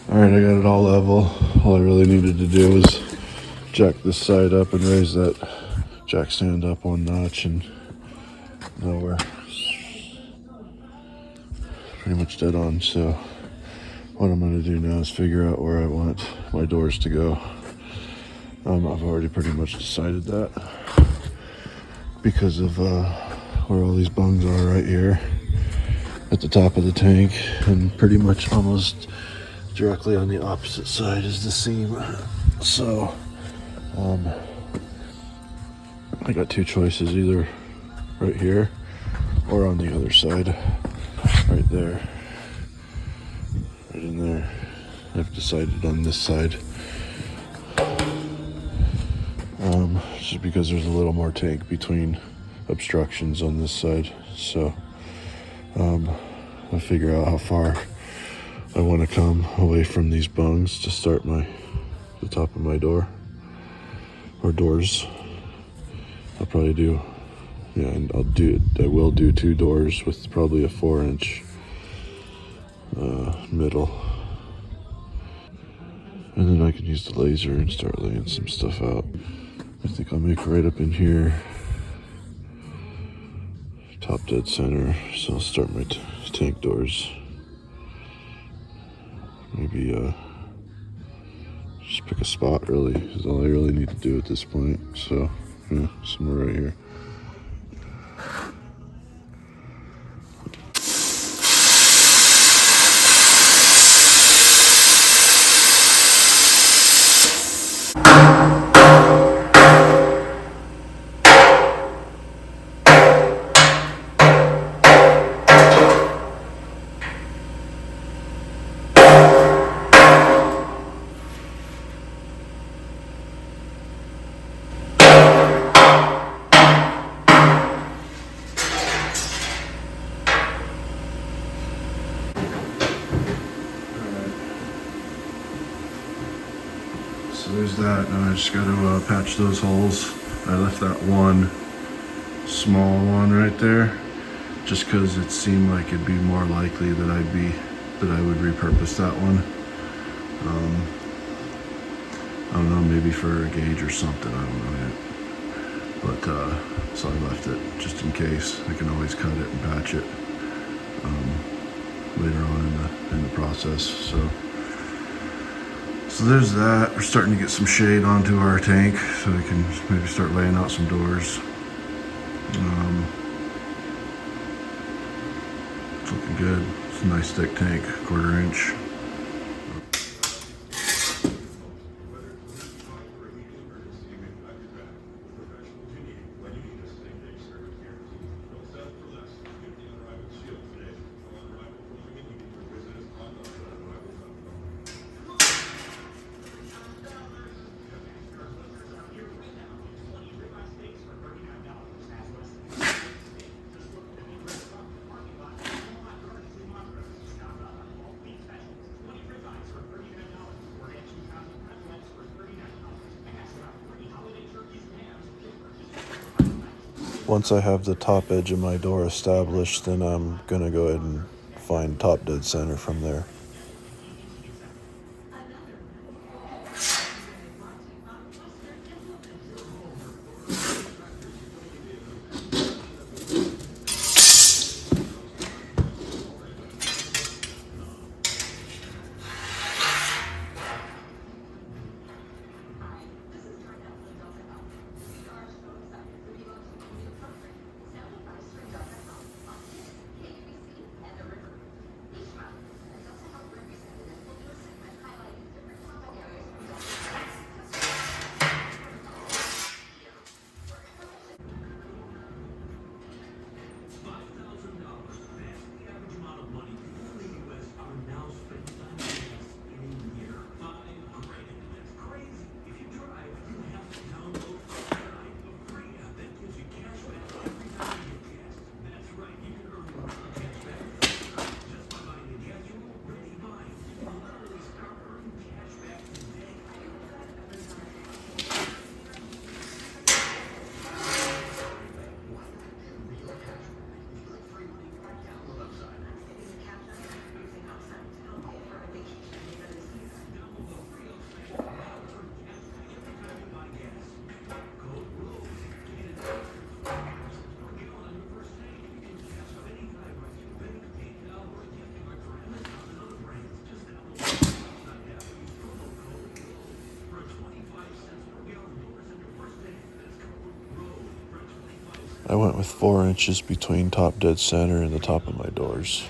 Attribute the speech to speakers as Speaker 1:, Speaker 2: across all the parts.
Speaker 1: Alright, I got it all level. All I really needed to do was jack this side up and raise that jack stand up one notch, and now we're pretty much dead on. So what I'm going to do now is figure out where I want my doors to go. I've already pretty much decided that because of where all these bungs are right here at the top of the tank, and pretty much almost directly on the opposite side is the seam. So I got two choices, either right here or on the other side, right there, right in there. I've decided on this side, just because there's a little more tank between obstructions on this side. So I'll figure out how far I want to come away from these bungs to start the top of my door or doors. I'll probably do, and I will do two doors with probably a 4-inch middle, and then I can use the laser and start laying some stuff out. I think I'll make right up in here, top dead center. So I'll start my tank doors. Maybe just pick a spot, really, is all I really need to do at this point. So yeah, somewhere right here. So there's that. Now I just got to patch those holes. I left that one small one right there just because it seemed like it'd be more likely that I would repurpose that one. I don't know, maybe for a gauge or something, I don't know yet. But so I left it just in case. I can always cut it and patch it later on in the process. So there's that. We're starting to get some shade onto our tank, so we can maybe start laying out some doors. It's looking good. It's a nice thick tank, 1/4 inch. Once I have the top edge of my door established, then I'm gonna go ahead and find top dead center from there. I went with 4 inches between top dead center and the top of my doors.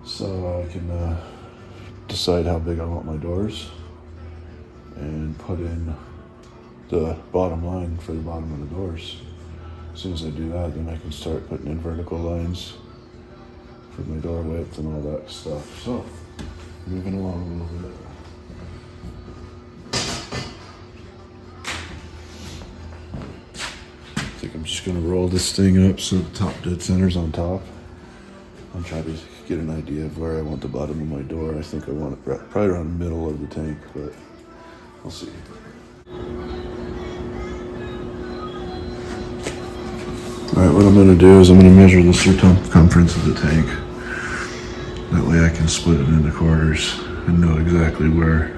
Speaker 1: So I can decide how big I want my doors and put in the bottom line for the bottom of the doors. As soon as I do that, then I can start putting in vertical lines for my door width and all that stuff. So, moving along a little bit. I think I'm just gonna roll this thing up so the top dead center's on top. I'll try to get an idea of where I want the bottom of my door. I think I want it probably around the middle of the tank, but we'll see. Alright, what I'm going to do is I'm going to measure the circumference of the tank. That way I can split it into quarters and know exactly where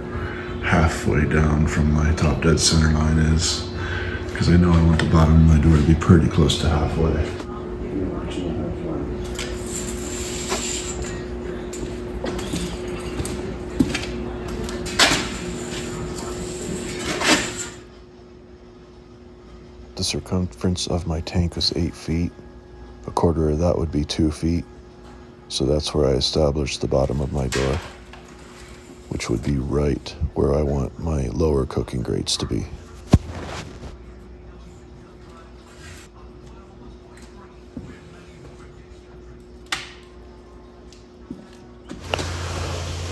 Speaker 1: halfway down from my top dead center line is. Because I know I want the bottom of my door to be pretty close to halfway. The circumference of my tank was 8 feet. A quarter of that would be 2 feet. So that's where I established the bottom of my door, which would be right where I want my lower cooking grates to be.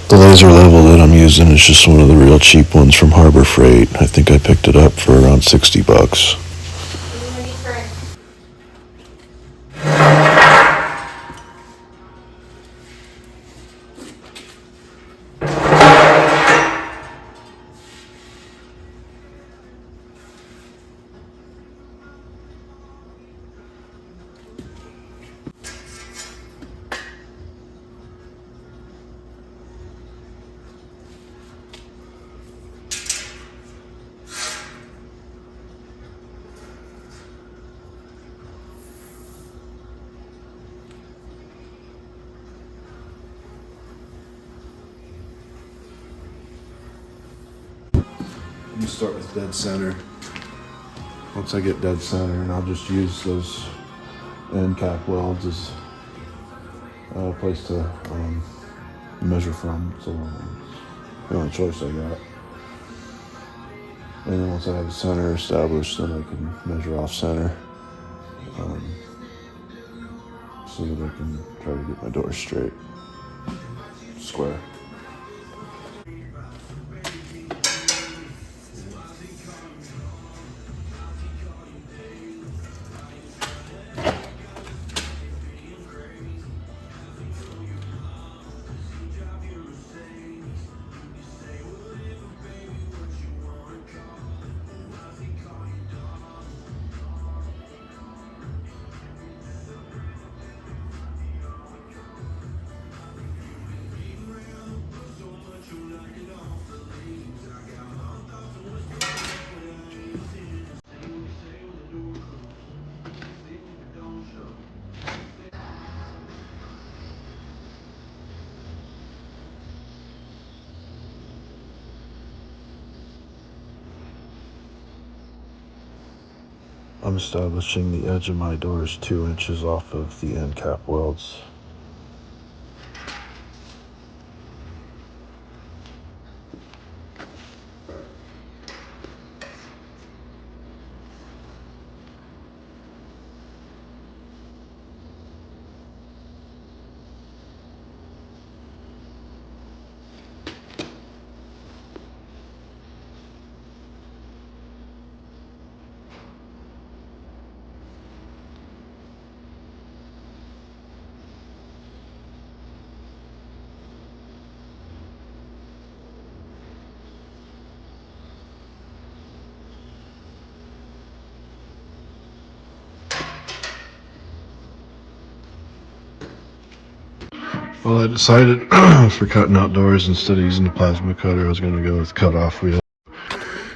Speaker 1: The laser level that I'm using is just one of the real cheap ones from Harbor Freight. I think I picked it up for around $60. I'm gonna start with dead center. Once I get dead center, and I'll just use those end cap welds as a place to measure from. So the only choice I got. And then once I have the center established, then I can measure off center so that I can try to get my door straight, square. I'm establishing the edge of my doors 2 inches off of the end cap welds. Well, I decided for cutting outdoors, instead of using the plasma cutter, I was going to go with cut-off wheel.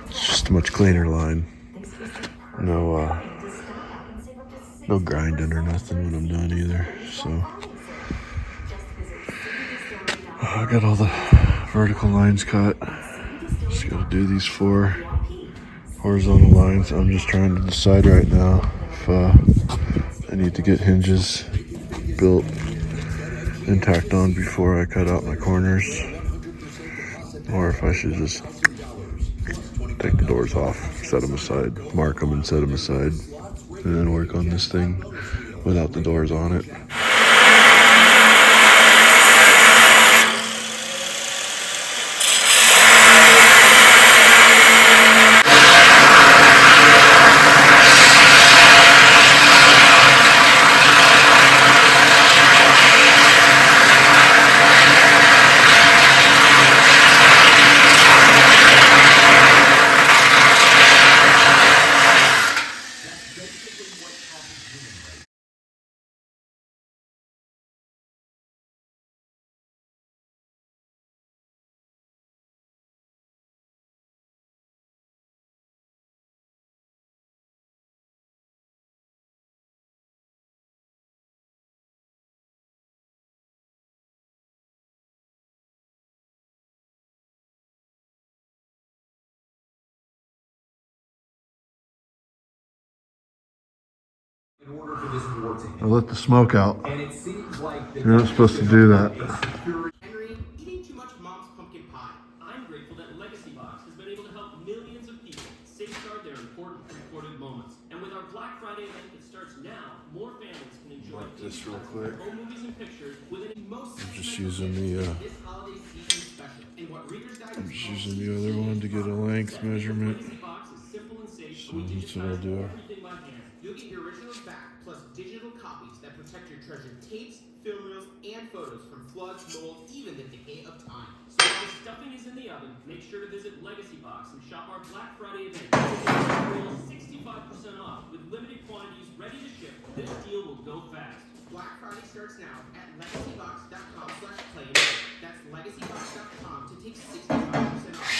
Speaker 1: It's just a much cleaner line. No grinding or nothing when I'm done either. So I got all the vertical lines cut. Just got to do these 4 horizontal lines. I'm just trying to decide right now if I need to get hinges built and tacked on before I cut out my corners, or if I should just take the doors off, set them aside, mark them and set them aside, and then work on this thing without the doors on it. I let the smoke out. You're not supposed to do that.
Speaker 2: Henry eating too much mom's pumpkin pie.
Speaker 3: I'm grateful that Legacy Box has been able to help millions of people safeguard their important recorded moments. And with our Black Friday event that starts now, more families can enjoy
Speaker 1: This real quick.
Speaker 3: home movies and pictures with an
Speaker 2: Most
Speaker 1: I'm just using the
Speaker 2: this holiday season special. And what Reader's Digest
Speaker 1: I'm just using the other one to get a length measurement.
Speaker 3: Legacy Box is simple and safe.
Speaker 1: So that's what I'll do.
Speaker 3: Everything by hand.
Speaker 2: You'll get your originals back, plus digital copies that protect your treasured tapes, film reels, and photos from floods, mold, even the decay of time.
Speaker 3: So while the stuffing is in the oven, make sure to visit Legacy Box and shop our Black Friday event. 65% off with limited quantities ready to ship. This deal will go fast.
Speaker 2: Black Friday starts now at legacybox.com/play. That's legacybox.com to take 65% off.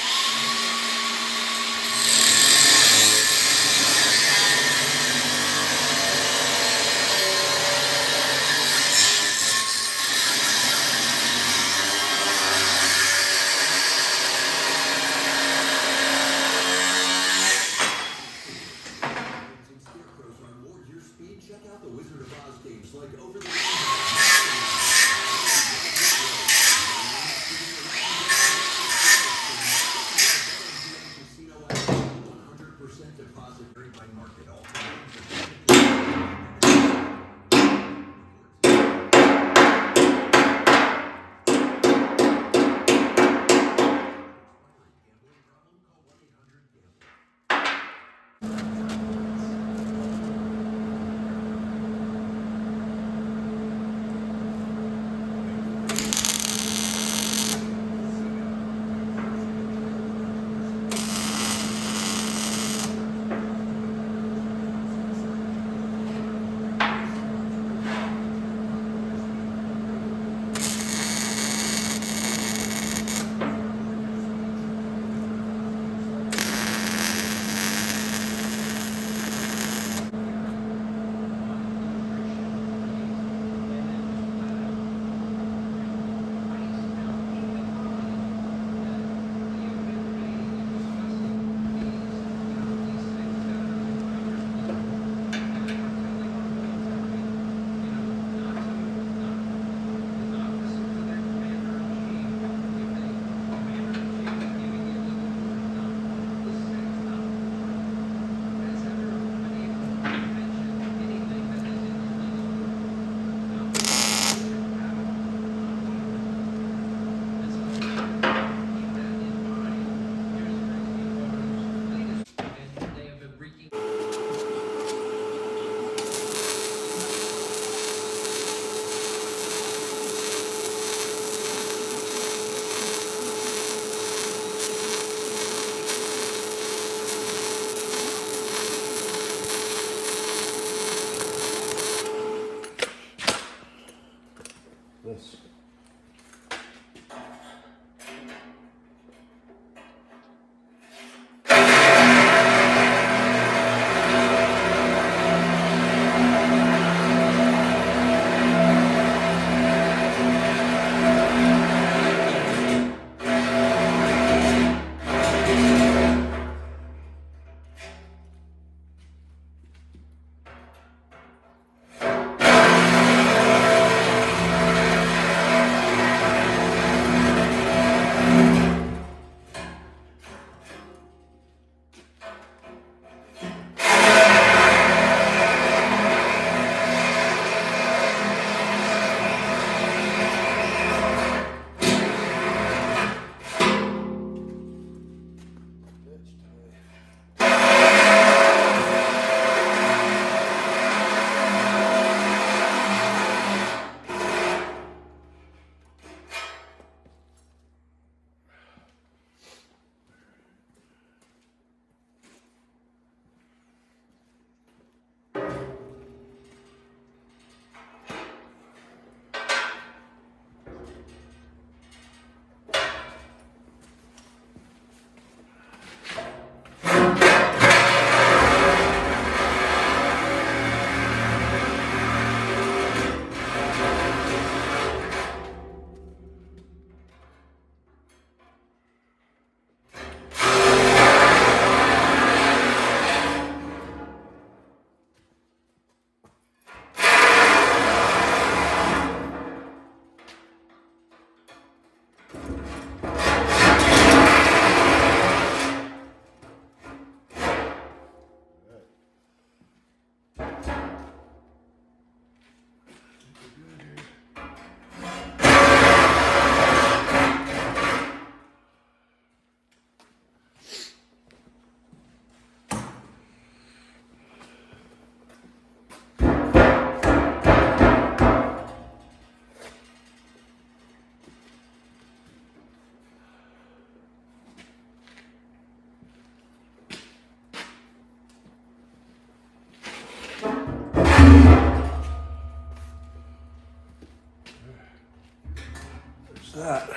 Speaker 1: There's that.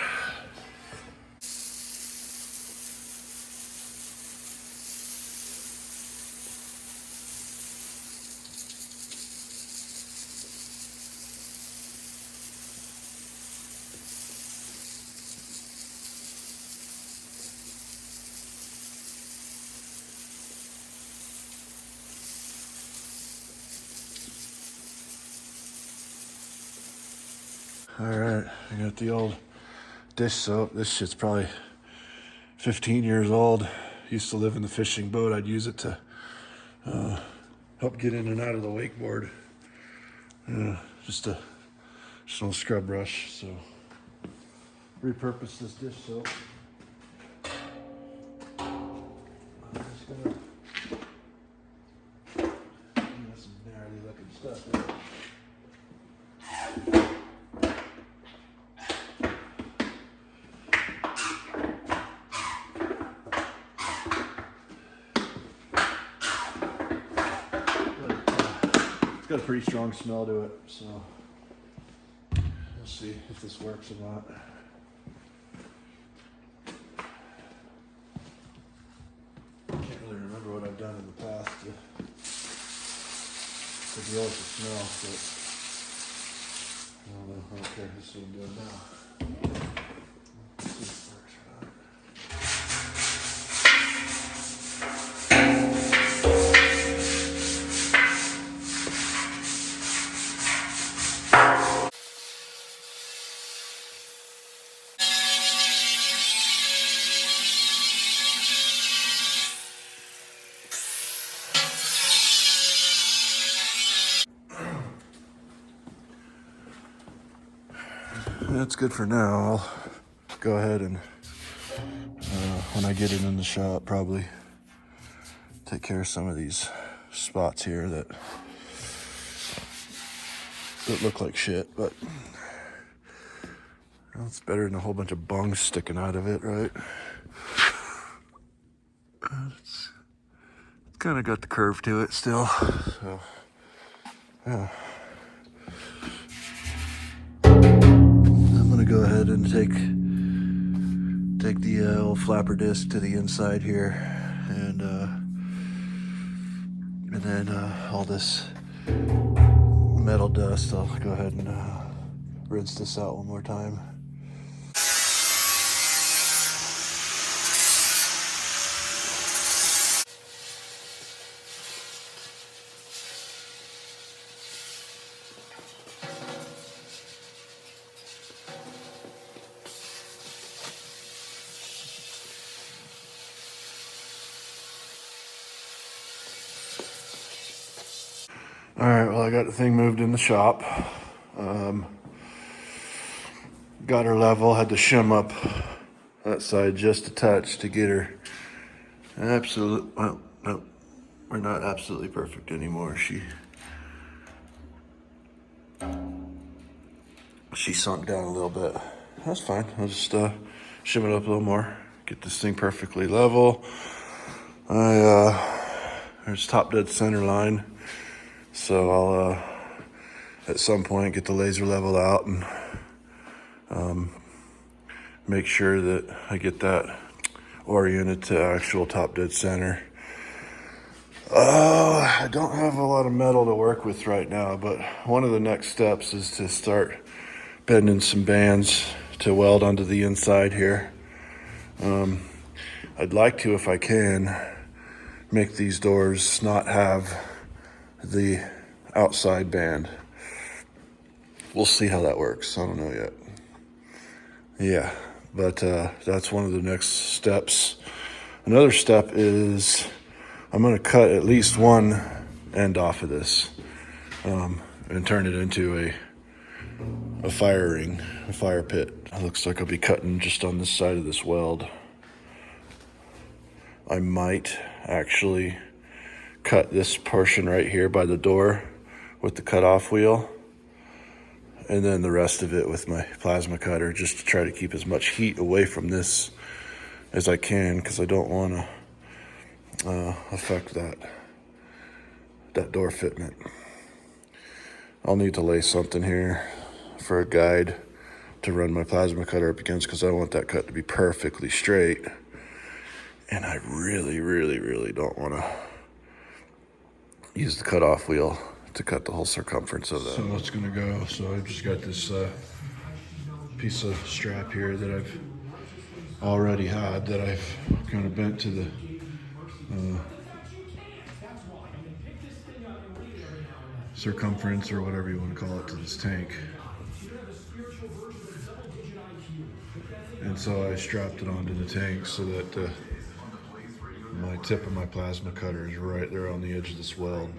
Speaker 1: All right, I got the old dish soap. This shit's probably 15 years old. Used to live in the fishing boat. I'd use it to help get in and out of the wakeboard. Just an old scrub brush. So repurpose this dish soap. I'm just gonna got some gnarly looking stuff there. It's got a pretty strong smell to it, so we'll see if this works or not. Can't really remember what I've done in the past to deal with the smell, but I don't know. I don't care. This is what I'm doing now. Let's see if it works or not. That's good for now. I'll go ahead and when I get it in the shop, probably take care of some of these spots here that look like shit, but well, it's better than a whole bunch of bungs sticking out of it, right? It's kind of got the curve to it still, so yeah. I'm gonna go ahead and take the old flapper disc to the inside here, and then all this metal dust, I'll go ahead and rinse this out one more time. All right, well, I got the thing moved in the shop. Got her level, had to shim up that side just a touch to get her well, no, we're not absolutely perfect anymore. She sunk down a little bit. That's fine. I'll just shim it up a little more, get this thing perfectly level. There's top dead center line. So I'll, at some point, get the laser level out and make sure that I get that oriented to actual top dead center. I don't have a lot of metal to work with right now, but one of the next steps is to start bending some bands to weld onto the inside here. I'd like to, if I can, make these doors not have the outside band. We'll see how that works. I don't know yet. Yeah, But that's one of the next steps. Another step is I'm going to cut at least one end off of this and turn it into a fire ring, a fire pit. It looks like I'll be cutting just on this side of this weld. I might actually cut this portion right here by the door with the cutoff wheel, and then the rest of it with my plasma cutter, just to try to keep as much heat away from this as I can, because I don't want to affect that door fitment. I'll need to lay something here for a guide to run my plasma cutter up against, because I want that cut to be perfectly straight, and I really, really, really don't want to use the cutoff wheel to cut the whole circumference of that. So it's gonna go. So I've just got this piece of strap here that I've already had, that I've kind of bent to the circumference, or whatever you want to call it, to this tank. And so I strapped it onto the tank so that my tip of my plasma cutter is right there on the edge of this weld.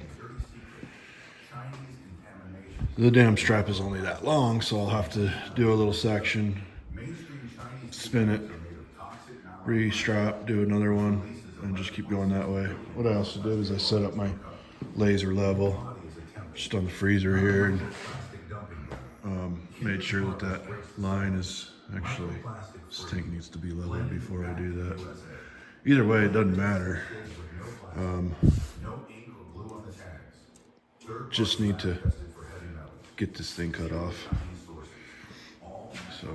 Speaker 1: The damn strap is only that long, so I'll have to do a little section, spin it, re-strap, do another one, and just keep going that way. What I also did is I set up my laser level just on the freezer here, and made sure that that line is actually, this tank needs to be leveled before I do that. Either way, it doesn't matter. Just need to get this thing cut off. So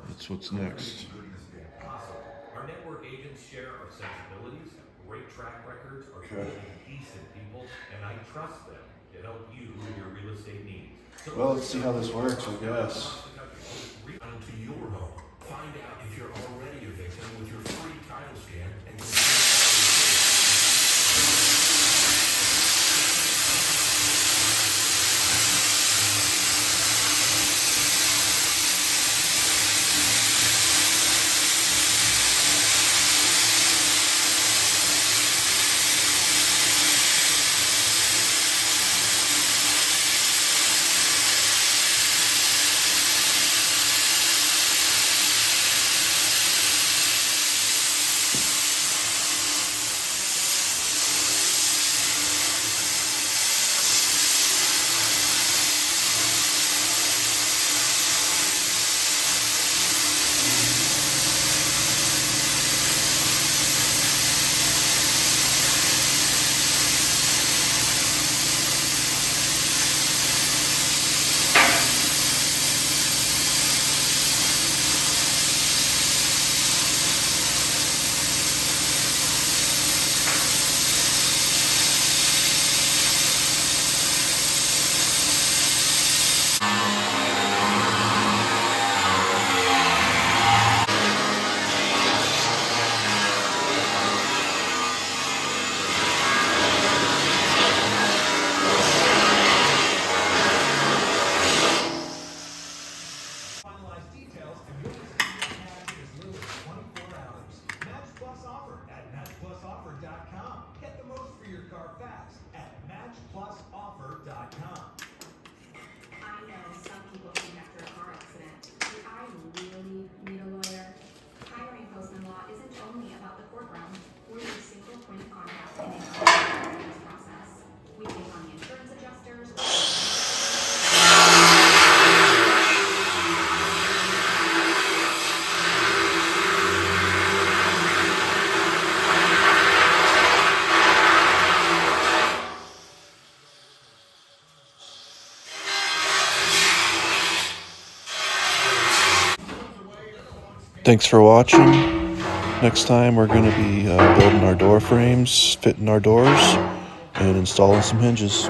Speaker 1: that's what's next.
Speaker 4: Our network agents share our sensibilities, have great track records, are really decent people, and I trust them to help you with your real estate needs. So
Speaker 1: Well, let's see how this works, I guess.
Speaker 4: to your home. Find out if you're already a victim with your free title scan and
Speaker 1: Thanks for watching. Next time we're going to be building our door frames, fitting our doors, and installing some hinges.